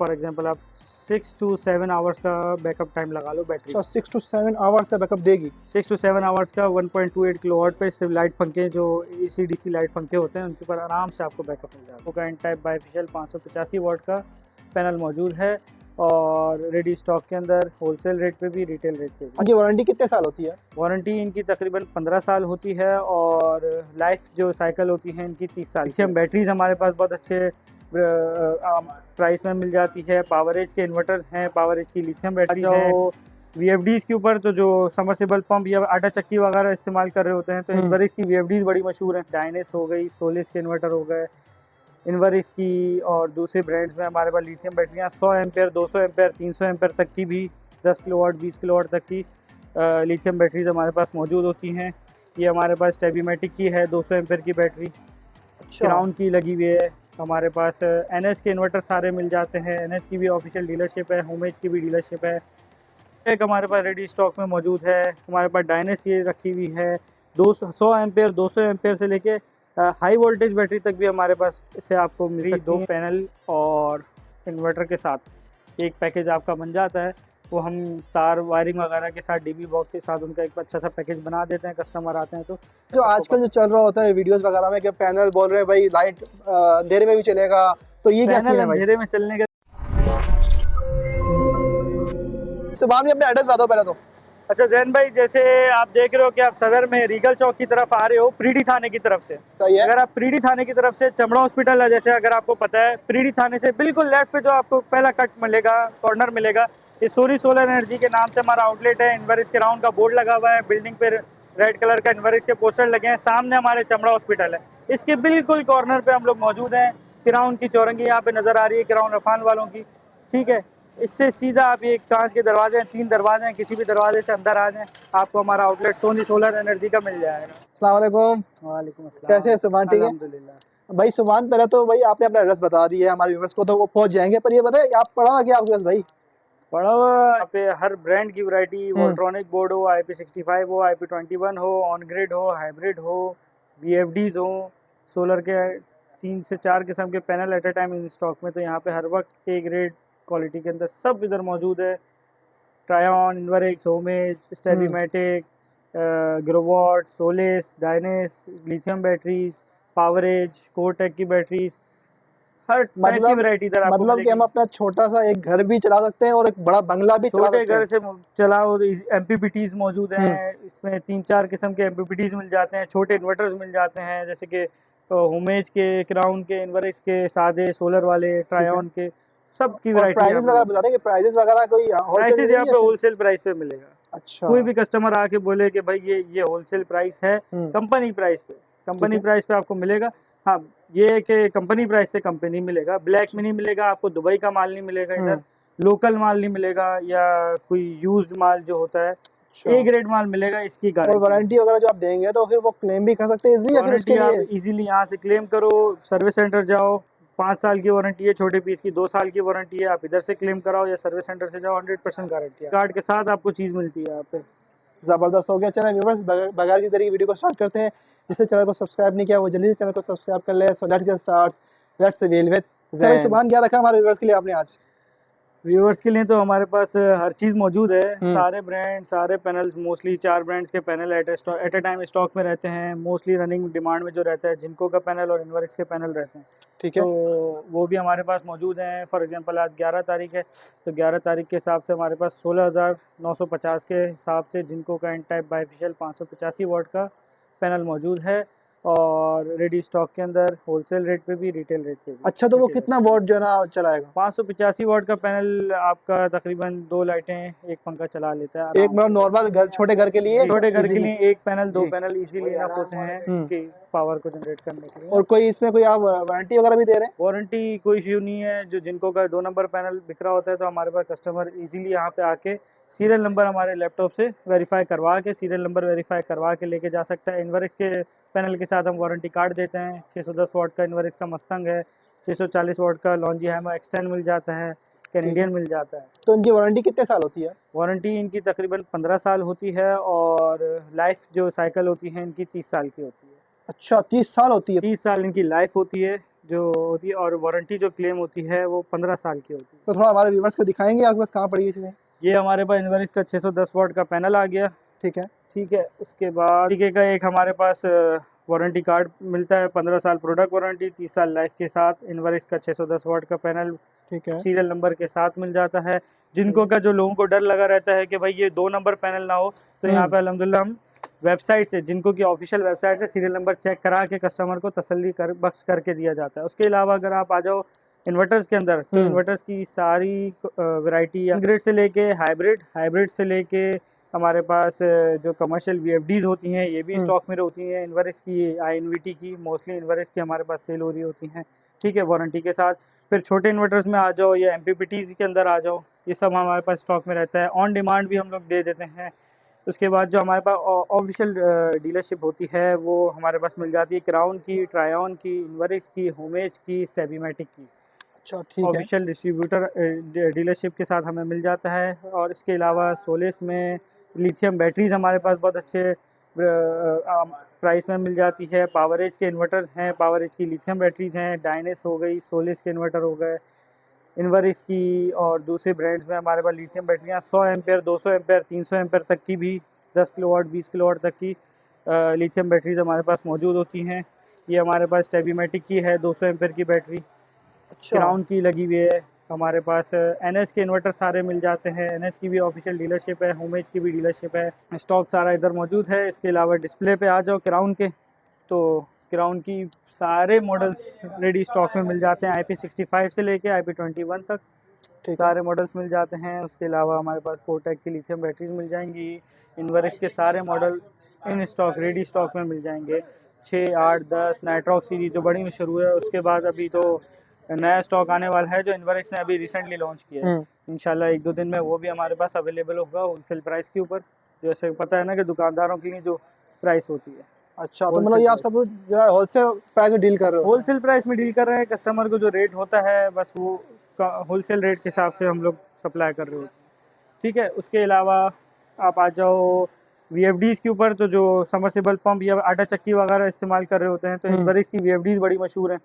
For example आप 6 to 7 hours का backup time लगा लो बैटरी। अच्छा 6 to 7 आवर्स का बैकअप देगी। 6 to 7 आवर्स का 1.28 किलोवाट पे सिर्फ लाइट पंखे जो AC DC लाइट पंखे होते हैं उनके ऊपर आराम से आपको बैकअप मिल जाएगा। आपको एन टाइप बाइफिशियल 585 वाट का पैनल मौजूद है और रेडी स्टॉक के अंदर होलसेल रेट पे भी रिटेल रेट पे भी। इनकी वारंटी कितने साल होती है? वारंटी इनकी तकरीबन 15 साल होती है और लाइफ जो साइकिल होती है इनकी 30 साल की। बैटरीज हमारे पास बहुत अच्छे प्राइस में मिल जाती है। पावर एज के इन्वर्टर्स हैं, पावर एज की लिथियम बैटरी है। VFDs के ऊपर तो जो समर्सिबल पंप या आटा चक्की वगैरह इस्तेमाल कर रहे होते हैं तो इन्वर्क्स की VFDs बड़ी मशहूर हैं। डायनेस हो गई, सोलिस के इन्वर्टर हो गए, इन्वर्क्स की और दूसरे ब्रांड्स में हमारे पास लिथियम बैटरियाँ 100 एम्पेयर, 200 एम्पेयर, 300 एम्पेयर तक की भी 10 किलोवाट 20 किलोवाट तक की लिथियम बैटरीज हमारे पास मौजूद होती हैं। ये हमारे पास टेबीमेटिक की है 200 एम्पेयर की बैटरी। अच्छा। क्राउन की लगी हुई है हमारे पास। NS के इन्वर्टर सारे मिल जाते हैं। NS की भी ऑफिशियल डीलरशिप है, होमेज की भी डीलरशिप है। एक हमारे पास रेडी स्टॉक में मौजूद है। हमारे पास डायनेस ये रखी हुई है 100 एम्पेयर, 200 एम्पेयर से लेके हाई वोल्टेज बैटरी तक भी हमारे पास से आपको मिल सकती है। 2 पैनल और इन्वर्टर के साथ एक पैकेज आपका बन जाता है। वो हम तार वायरिंग वगैरह के साथ DB बॉक्स के साथ उनका एक अच्छा सा पैकेज बना देते हैं। कस्टमर आते हैं तो जो आजकल जो चल रहा होता है वीडियोस वगैरह में कि पैनल बोल रहे हैं भाई लाइट अंधेरे में भी चलेगा, तो ये क्या सीन है भाई? अंधेरे में चलने का सुभान भी अपने एड्रेस बता दो पहले तो। अच्छा जैन भाई, जैसे आप देख रहे हो कि आप सदर में रीगल चौक की तरफ आ रहे हो प्रीडी थाने की तरफ से। सही है। अगर आप प्रीडी थाने की तरफ से चमड़ा हॉस्पिटल है, जैसे अगर आपको पता है प्रीडी थाने से बिल्कुल लेफ्ट पे जो आपको पहला कट मिलेगा, कॉर्नर मिलेगा, ये सूरी सोलर एनर्जी के नाम से हमारा आउटलेट है। इन्वर्क्स क्राउन का बोर्ड लगा हुआ है, बिल्डिंग पे रेड कलर का इन्वर्क्स के पोस्टर लगे हैं। सामने हमारे चमड़ा हॉस्पिटल है, इसके बिल्कुल कॉर्नर पे हम लोग मौजूद हैं। क्राउन की चौरंगी यहाँ पे नजर आ रही है, क्राउन रफान वालों की, ठीक है। इससे सीधा आप ये कांच के दरवाजे हैं, 3 दरवाजे हैं, किसी भी दरवाजे से अंदर आ जाएं, आपको हमारा आउटलेट सोनी सोलर एनर्जी का मिल जाएगा। अस्सलाम वालेकुम। वालेकुम अस्सलाम। कैसे है सुभान? ठीक है अल्हम्दुलिल्लाह। भाई। सुभान पहले तो भाई आपने अपना एड्रेस बता दिया है, हमारे व्यूअर्स को तो वो पहुंच जाएंगे, पर ये बताए आप पढ़ा क्या आपके पास भाई? पड़ा हुआ यहाँ पे हर ब्रांड की वैरायटी, वोल्ट्रॉनिक बोर्ड हो, IP65 हो, IP21 हो, ऑन ग्रिड हो, हाइब्रिड हो, VFDs हो, सोलर के 3 से 4 किस्म के panel at a time in stock में। तो यहाँ पे हर वक्त A ग्रेड क्वालिटी के अंदर सब इधर मौजूद है। ट्रायन, इन्वर्क्स, होमेज, स्टेबीमेटिक, Growatt, Solis, Dyness, lithium batteries, Power Edge, कोटेक की बैटरीज, हर टाइप की वैरायटी इधर आपको मतलब कि हम अपना छोटा सा एक घर भी चला सकते हैं और एक बड़ा बंगला भी चला सकते हैं। छोटे घर से चलाओ। MPPTs मौजूद हैं, इसमें 3-4 किस्म के MPPTs मिल जाते हैं। छोटे इन्वर्टर्स मिल जाते हैं, जैसे कि होमेज के, क्राउन के, इन्वर्क्स के, सादे सोलर वाले, ट्रायन के, सब की वैरायटी। प्राइसेस वगैरह बता दें कि प्राइसेस वगैरह कोई प्राइसेस यहाँ पे होलसेल प्राइस पे मिलेगा। अच्छा। कोई भी कस्टमर आके बोले कि भाई ये होलसेल प्राइस है, कंपनी प्राइस पे, कंपनी प्राइस पे आपको मिलेगा। हाँ, ये है कि कंपनी प्राइस से कंपनी मिलेगा, ब्लैक में नहीं मिलेगा आपको, दुबई का माल नहीं मिलेगा इधर, लोकल माल नहीं मिलेगा, या कोई यूज्ड माल जो होता है A ग्रेड माल मिलेगा। इसकी गारंटी और वारंटी वगैरह जो आप देंगे तो फिर वो क्लेम भी कर सकते हैं इजीली, या फिर उसके लिए इजीली यहाँ से क्लेम करो, सर्विस सेंटर जाओ, 5 साल की वारंटी है, छोटे पीस की 2 साल की वारंटी है, आप इधर से क्लेम कराओ या सर्विस सेंटर से जाओ, 100% गारंटी है। कार्ड के साथ आपको चीज़ मिलती है यहाँ पे। ज़बरदस्त हो गया। चैनल व्यूअर्स बगैर किसी तरीके वीडियो को स्टार्ट करते हैं। जिससे चैनल को सब्सक्राइब नहीं किया वो जल्दी से चैनल को सब्सक्राइब कर ले। So let's get start, let's reel with Zain. सुभान क्या रखा हमारे व्यूअर्स के लिए आपने आज? व्यूअर्स के लिए तो हमारे पास हर चीज़ मौजूद है। सारे ब्रांड, सारे पैनल्स, मोस्टली 4 ब्रांड्स के panel at a time stock में रहते हैं। मोस्टली रनिंग डिमांड में जो रहता है जिनको का पैनल और इन्वर्क्स के पैनल रहते हैं, ठीक है, तो वो भी हमारे पास मौजूद हैं। फॉर एग्जांपल आज 11 तारीख है, तो 11 तारीख के हिसाब से हमारे पास 16,950 के हिसाब से जिनको का एन टाइप बाइफिशियल 585 वाट का पैनल मौजूद है और रेडी स्टॉक के अंदर होलसेल रेट पे भी, रिटेल रेट पे भी। अच्छा, तो वो कितना वॉट जो है ना चलाएगा? 585 वाट का पैनल आपका तकरीबन 2 लाइटें, एक पंखा चला लेता है। एक मतलब नॉर्मल घर, छोटे घर के लिए, छोटे घर के लिए एक पैनल, 2 पैनल इजीली इनफ होते हैं कि पावर को जनरेट करने के लिए। और कोई इसमें कोई आप वारंटी वगैरह भी दे रहे हैं? वारंटी कोई इश्यू नहीं है। जो जिनको का 2 नंबर पैनल बिक रहा होता है तो हमारे पास कस्टमर इजीली यहाँ पे आके सीरियल नंबर हमारे लैपटॉप से वेरीफाई करवा के, सीरियल नंबर वेरीफाई करवा के लेके जा सकता है। इन्वर्क्स के पैनल के साथ हम वारंटी कार्ड देते हैं। 610 वाट का इन्वर्क्स का मस्तंग है, 640 वाट का लॉन्जी हैमर एक्सटेंड मिल जाता है, कैनेडियन मिल जाता है। तो इनकी वारंटी कितने साल होती है? वारंटी इनकी तकरीबन 15 साल होती है और लाइफ जो साइकिल होती है इनकी 30 साल की होती है। अच्छा, 30 साल होती है? 30 साल इनकी लाइफ होती है। जो होती है, और वारंटी जो क्लेम होती है वो 15 साल की होती है। तो थोड़ा हमारे व्यूवर्स को दिखाएंगे आपके पास कहाँ पड़ी है चीज़ें? ये हमारे पास इनवर्क्स का 610 वाट का पैनल आ गया। ठीक है। ठीक है, उसके बाद तरीके का एक हमारे पास वारंटी कार्ड मिलता है, 15 साल प्रोडक्ट वारंटी, 30 साल लाइफ के साथ। इनवर्क्स का 610 वाट का पैनल ठीक है। सीरियल नंबर के साथ मिल जाता है। जिनको का जो लोगों को डर लगा रहता है कि भाई ये 2 नंबर पैनल ना हो, तो यहाँ पे अल्हम्दुलिल्लाह हम वेबसाइट से, जिनको की ऑफिशियल वेबसाइट से सीरियल नंबर चेक करा के कस्टमर को तसल्ली कर बख्श करके दिया जाता है। उसके अलावा अगर आप आ जाओ इन्वर्टर्स के अंदर, तो इन्वर्टर्स की सारी वैरायटी, ग्रेड से लेके हाइब्रिड से लेके हमारे पास जो कमर्शियल वीएफडीज होती हैं ये भी स्टॉक में होती हैं। इन्वर्क्स की, आईएनवीटी की, मोस्टली इन्वर्क्स की हमारे पास सेल हो रही होती हैं। ठीक है, वारंटी के साथ। फिर छोटे इन्वर्टर्स में आ जाओ या एमपीपीटीज के अंदर आ जाओ, ये सब हमारे पास स्टॉक में रहता है। ऑन डिमांड भी हम लोग दे देते हैं। उसके बाद जो हमारे पास ऑफिशियल डीलरशिप होती है वो हमारे पास मिल जाती है क्राउन की, ट्रायन की, इन्वर्क्स की, होमेज की, स्टेबीमेटिक की। अच्छा, ठीक है। ऑफिशियल डिस्ट्रीब्यूटर डीलरशिप के साथ हमें मिल जाता है। और इसके अलावा सोलिस में लिथियम बैटरीज हमारे पास बहुत अच्छे प्राइस में मिल जाती है। पावर एज के इन्वर्टर्स हैं, पावर एज की लिथियम बैटरीज हैं। डायनेस हो गई, सोलिस के इन्वर्टर हो गए, इन्वर्क्स की और दूसरे ब्रांड्स में हमारे पास लिथियम बैटरियाँ 100 एम्पेयर, 200 एम्पेयर, 300 एम्पेयर तक की भी, 10 किलोवाट, 20 किलोवाट तक की लिथियम बैटरीज हमारे पास मौजूद होती हैं। ये हमारे पास स्टेबीमेटिक की है 200 एम्पेयर की बैटरी। अच्छा। क्राउन की लगी हुई है हमारे पास। एनएस के इन्वर्टर सारे मिल जाते हैं। एनएस की भी ऑफिशियल डीलरशिप है, होमेज की भी डीलरशिप है। स्टॉक सारा इधर मौजूद है। इसके अलावा डिस्प्ले पे आ जाओ क्राउन के, तो क्राउन की सारे मॉडल्स रेडी स्टॉक में मिल जाते हैं। IP65 से लेके IP21 तक सारे मॉडल्स मिल जाते हैं। उसके अलावा हमारे पास कोटेक की लिथियम बैटरीज मिल जाएंगी। इन्वर्क्स के सारे model in stock, ready stock में मिल जाएंगे। 6, 8, 10 नाइट्रॉक सीरीज जो बड़ी मशहूर है। उसके बाद अभी तो नया स्टॉक आने वाला है जो इन्वर्क्स ने अभी रिसेंटली लॉन्च किया है। इंशाल्लाह 1-2 दिन में वो भी हमारे पास अवेलेबल होगा होलसेल प्राइस के ऊपर। जैसे पता है ना कि दुकानदारों के लिए जो प्राइस होती है। अच्छा, तो मतलब ये आप सब होलसेल प्राइस में डील कर रहे हो? होलसेल प्राइस में डील कर रहे हैं। कस्टमर को जो रेट होता है बस वो होलसेल रेट के हिसाब से हम लोग सप्लाई कर रहे होते हैं। ठीक है, उसके अलावा आप आ जाओ वीएफडीज के ऊपर, तो जो समरसेबल पंप या आटा चक्की वगैरह इस्तेमाल कर रहे होते हैं, तो इन्वर्क्स की वीएफडीज बड़ी मशहूर हैं।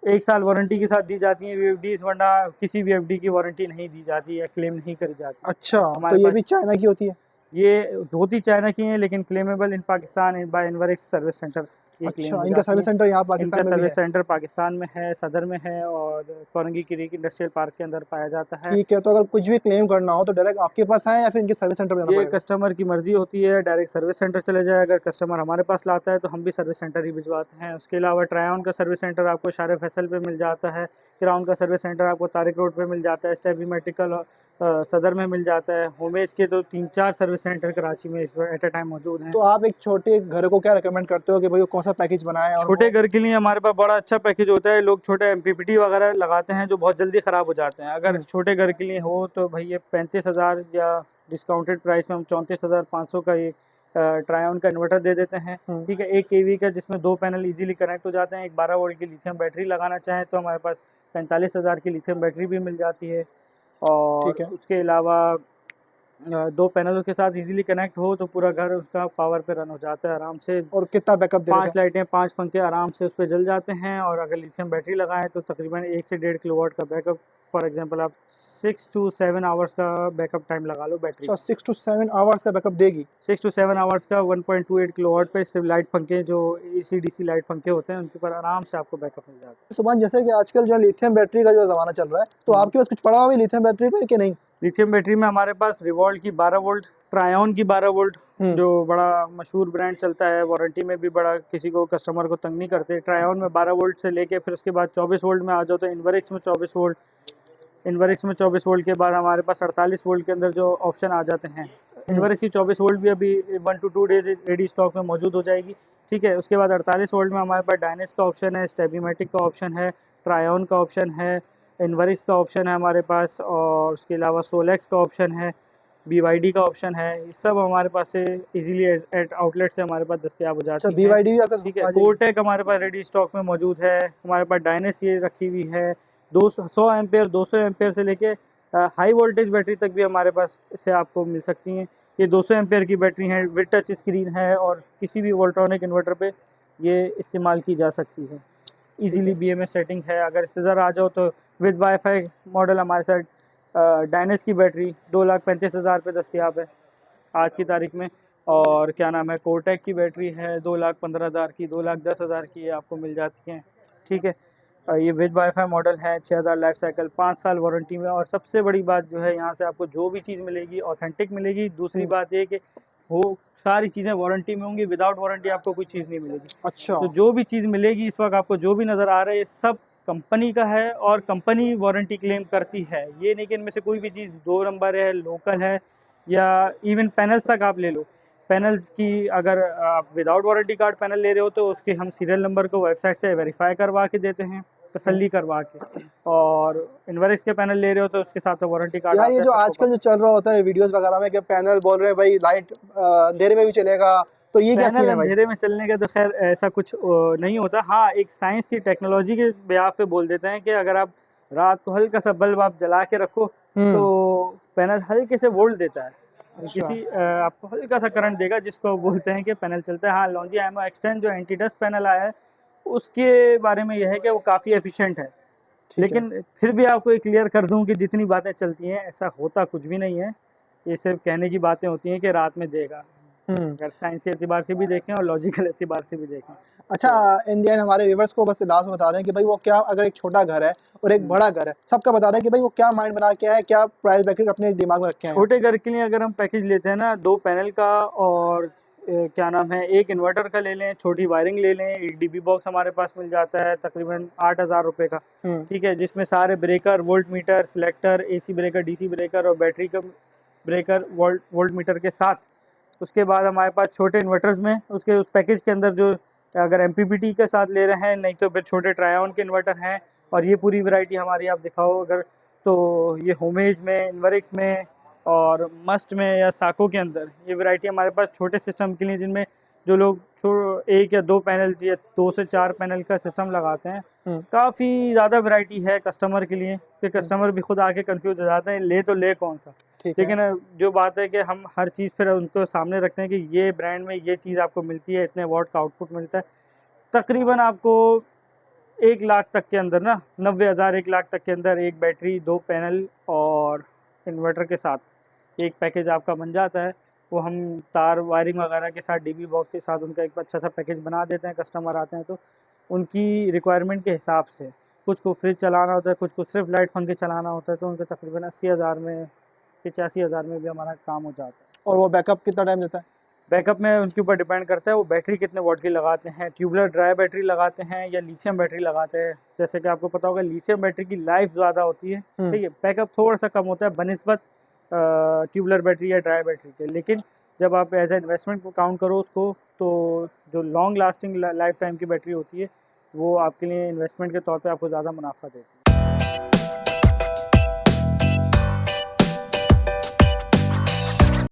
1 साल वारंटी के साथ दी जाती है वीएफडीज, वरना किसी वीएफडी की वारंटी नहीं दी जाती है, क्लेम नहीं करी जाती। अच्छा, तो ये भी चाइना की होती है? ये होती चाइना की है, लेकिन क्लेमेबल इन पाकिस्तान बाय इन्वर्क्स सर्विस सेंटर। अच्छा, इनका सर्विस सेंटर यहाँ पाकिस्तान में सर्विस सेंटर पाकिस्तान में है, सदर में है और कोरंगी क्रीक इंडस्ट्रियल पार्क के अंदर पाया जाता है। ठीक है, तो अगर कुछ भी क्लेम करना हो तो डायरेक्ट आपके पास आए या फिर इनके सर्विस सेंटर में जाना पड़ेगा? ये कस्टमर की मर्जी होती है, डायरेक्ट सर्विस सेंटर चले जाए। अगर कस्टमर हमारे पास लाता है तो हम भी सर्विस सेंटर ही भिजवाते हैं। उसके अलावा ट्रायन का सर्विस सेंटर आपको शारे फैसल पे मिल जाता है। क्राउन का सर्विस सेंटर आपको तारिक रोड पे मिल जाता है। स्टेबीमेटिकल सदर में मिल जाता है। होमेज के तो 3-4 सर्विस सेंटर कराची में एट ए टाइम मौजूद हैं। तो आप एक छोटे घर को क्या रिकमेंड करते हो कि भाई कौन सा पैकेज बनाए? छोटे घर के लिए हमारे पास बड़ा अच्छा पैकेज होता है। लोग छोटे एमपीपीटी वगैरह लगाते हैं जो बहुत जल्दी ख़राब हो जाते हैं। अगर छोटे घर के लिए हो तो भाई ये 35,000 या डिस्काउंटेड प्राइस में हम 34,500 का ये ट्रायन का इन्वर्टर दे देते हैं। ठीक है, 1 kV का, जिसमें 2 पैनल इजीली कनेक्ट हो जाते हैं। एक 12 वोल्ट की लिथियम बैटरी लगाना चाहें तो हमारे पास 45,000 की लिथियम बैटरी भी मिल जाती है। और उसके अलावा 2 पैनलों के साथ इजीली कनेक्ट हो तो पूरा घर उसका पावर पे रन हो जाता है आराम से। और कितना बैकअप देता है? 5 लाइटें, 5 पंखे आराम से उस पर जल जाते हैं। और अगर लिथियम बैटरी लगाएं तो तकरीबन 1 से 1.5 किलोवाट का बैकअप, फॉर एग्जांपल आप 6 to 7 आवर्स का बैकअप टाइम लगा लो बैटरी। अच्छा, 6 to 7 आवर्स का बैकअप देगी? 6 to 7 आवर्स का 1.28 किलोवाट पे सिर्फ लाइट पंखे, जो AC/DC लाइट पंखे होते हैं, उनके ऊपर आराम से आपको बैकअप मिल जाता है। सुभान, जैसे कि आजकल जो लिथियम बैटरी का जो ज़माना चल रहा है, तो आपके पास कुछ पड़ा हुआ है लिथियम बैटरी पे कि नहीं? लिथियम बैटरी में हमारे पास रिवॉल्ट की 12 वोल्ट, ट्रायन की 12 वोल्ट, जो बड़ा मशहूर ब्रांड चलता है, वारंटी में भी बड़ा किसी को कस्टमर को तंग नहीं करते। ट्रायन में 12 वोल्ट से लेके फिर उसके बाद 24 वोल्ट में आ जाओ तो इन्वर्क्स में 24 वोल्ट। इन्वर्क्स में 24 वोल्ट के बाद हमारे पास 48 वोल्ट के अंदर जो ऑप्शन आ जाते हैं। इन्वर्क्स की 24 वोल्ट भी अभी 1 to 2 डेज रेडी स्टॉक में मौजूद हो जाएगी। ठीक है, उसके बाद 48 वोल्ट में हमारे पास डायनेस का ऑप्शन है, स्टेबीमेटिक का ऑप्शन है, ट्रायन का ऑप्शन है, इन्वर्क्स का ऑप्शन है हमारे पास, और उसके अलावा सोलेक्स का ऑप्शन है, BYD का ऑप्शन है। ये सब हमारे पास से इजीली एट आउटलेट से हमारे पास दस्तयाब हो जाती है। BYD भी आपका? ठीक है, कोटेक हमारे पास रेडी स्टॉक में मौजूद है। हमारे पास डायनेस ये रखी हुई है। 100 एम्पेयर, 200 एम्पेयर से लेके हाई वोल्टेज बैटरी तक भी हमारे पास से आपको मिल सकती हैं। ये 200 एम्पेयर की बैटरी है, विद टच स्क्रीन है और किसी भी वोल्ट्रॉनिक इन्वर्टर पे ये इस्तेमाल की जा सकती है। इजीली BMS सेटिंग है। अगर इससे ज़रा आ जाओ तो विद वाईफाई मॉडल हमारे साथ डायनेस की बैटरी 2,35,000 पे दस्तियाब है आज की तारीख में। और क्या नाम है, कोटेक की बैटरी है 2,15,000 की, 2,10,000 की ये आपको मिल जाती हैं। ठीक है, ये विद वाईफाई मॉडल है, 6,000 लाइफ साइकिल, 5 साल वारंटी में। और सबसे बड़ी बात जो है, यहाँ से आपको जो भी चीज़ मिलेगी ऑथेंटिक मिलेगी। दूसरी बात ये कि वो सारी चीज़ें वारंटी में होंगी, विदाउट वारंटी आपको कोई चीज़ नहीं मिलेगी। अच्छा, तो जो भी चीज़ मिलेगी इस वक्त आपको, जो भी नज़र आ रहा है, ये सब कंपनी का है और कंपनी वारंटी क्लेम करती है। ये नहीं कि इनमें से कोई भी चीज़ 2 नंबर है, लोकल है, या इवन पैनल्स तक आप ले लो। पैनल्स की अगर आप विदाउट वारंटी कार्ड पैनल ले रहे हो तो उसके हम सीरियल नंबर को वेबसाइट से वेरीफाई करवा के देते हैं, तसल्ली करवा के। और इन्वर्क्स के पैनल ले रहे हो तो उसके साथ तो वारंटी कार्ड यार ये जो आजकल जो चल रहा होता है वीडियोस वगैरह में कि पैनल बोल रहे हैं भाई लाइट अंधेरे में भी चलेगा, तो ये क्या सीन पैनल है भाई? अंधेरे में चलने का तो खैर ऐसा कुछ नहीं होता। हाँ, एक साइंस की टेक्नोलॉजी के ब्याह पे बोल देते हैं कि अगर आप रात को हल्का सा बल्ब आप जला के रखो तो पैनल हल्के से वोल्ट देता है। अच्छा। किसी आपको हल्का सा करंट देगा, जिसको बोलते हैं कि पैनल चलता है। हाँ, लॉन्जी एमो एक्सटेंड जो एंटी डस्ट पैनल आया है उसके बारे में यह है कि वो काफ़ी एफिशिएंट है। ठीक है। लेकिन फिर भी आपको ये क्लियर कर दूं कि जितनी बातें चलती हैं ऐसा होता कुछ भी नहीं है। ये सिर्फ कहने की बातें होती हैं कि रात में देगा। अगर साइंसी एतबार से भी देखें और लॉजिकल एतबार से भी देखें। अच्छा, इन दी एंड हमारे व्यूवर्स को बस लास्ट में बता दें कि भाई वो क्या, अगर एक छोटा घर है और एक बड़ा घर है, सबका बता दें कि भाई वो क्या माइंड बना के है, क्या प्राइस ब्रैकेट अपने दिमाग में रखे हैं। छोटे घर के लिए अगर हम पैकेज लेते हैं ना, 2 पैनल का और क्या नाम है, एक इन्वर्टर का ले लें, छोटी वायरिंग ले लें, एक डीबी बॉक्स हमारे पास मिल जाता है तकरीबन 8,000 रुपये का। ठीक है, जिसमें सारे breaker, volt meter, selector, AC breaker, DC breaker और बैटरी का ब्रेकर वोल्ट मीटर के साथ। उसके बाद हमारे पास छोटे इन्वर्टर्स में उसके उस पैकेज के अंदर जो अगर MPPT के साथ ले रहे हैं, नहीं तो फिर छोटे ट्रायन के इन्वर्टर हैं। और ये पूरी वैरायटी हमारी आप दिखाओ अगर, तो ये होमेज में, इन्वर्क्स में और मस्ट में या साको के अंदर ये वैरायटी हमारे पास छोटे सिस्टम के लिए, जिनमें जो लोग 1 या 2 पैनल या 2 से 4 पैनल का सिस्टम लगाते हैं। काफ़ी ज़्यादा वैरायटी है कस्टमर के लिए कि कस्टमर भी खुद आके कंफ्यूज हो जाते हैं, ले तो ले कौन सा। लेकिन जो बात है कि हम हर चीज़ फिर उनको सामने रखते हैं कि ये ब्रांड में ये चीज़ आपको मिलती है, इतने वॉट का आउटपुट मिलता है। तकरीबन आपको 1 लाख तक के अंदर ना, 90,000 1 लाख तक के अंदर एक बैटरी, 2 पैनल और इन्वर्टर के साथ एक पैकेज आपका बन जाता है। वो हम तार वायरिंग वगैरह के साथ, डीबी बॉक्स के साथ उनका एक अच्छा सा पैकेज बना देते हैं। कस्टमर आते हैं तो उनकी रिक्वायरमेंट के हिसाब से, कुछ को फ्रिज चलाना होता है, कुछ को सिर्फ लाइट पंखे चलाना होता है, तो उनको तकरीबन 80,000 में, 85,000 में भी हमारा काम हो जाता है। और वो बैकअप कितना टाइम देता है? बैकअप में उनके ऊपर डिपेंड करता है वो बैटरी कितने वॉट की लगाते हैं, ट्यूबलर ड्राई बैटरी लगाते हैं या लिथियम बैटरी लगाते हैं। जैसे कि आपको पता होगा लिथियम बैटरी की लाइफ ज़्यादा होती है, ठीक है, बैकअप थोड़ा सा कम होता है बनिस्बत ट्यूबलर बैटरी या ड्राई बैटरी के। लेकिन जब आप एज ए इन्वेस्टमेंट को काउंट करो उसको, तो जो लॉन्ग लास्टिंग लाइफ टाइम की बैटरी होती है वो आपके लिए इन्वेस्टमेंट के तौर पे आपको ज़्यादा मुनाफा देती है।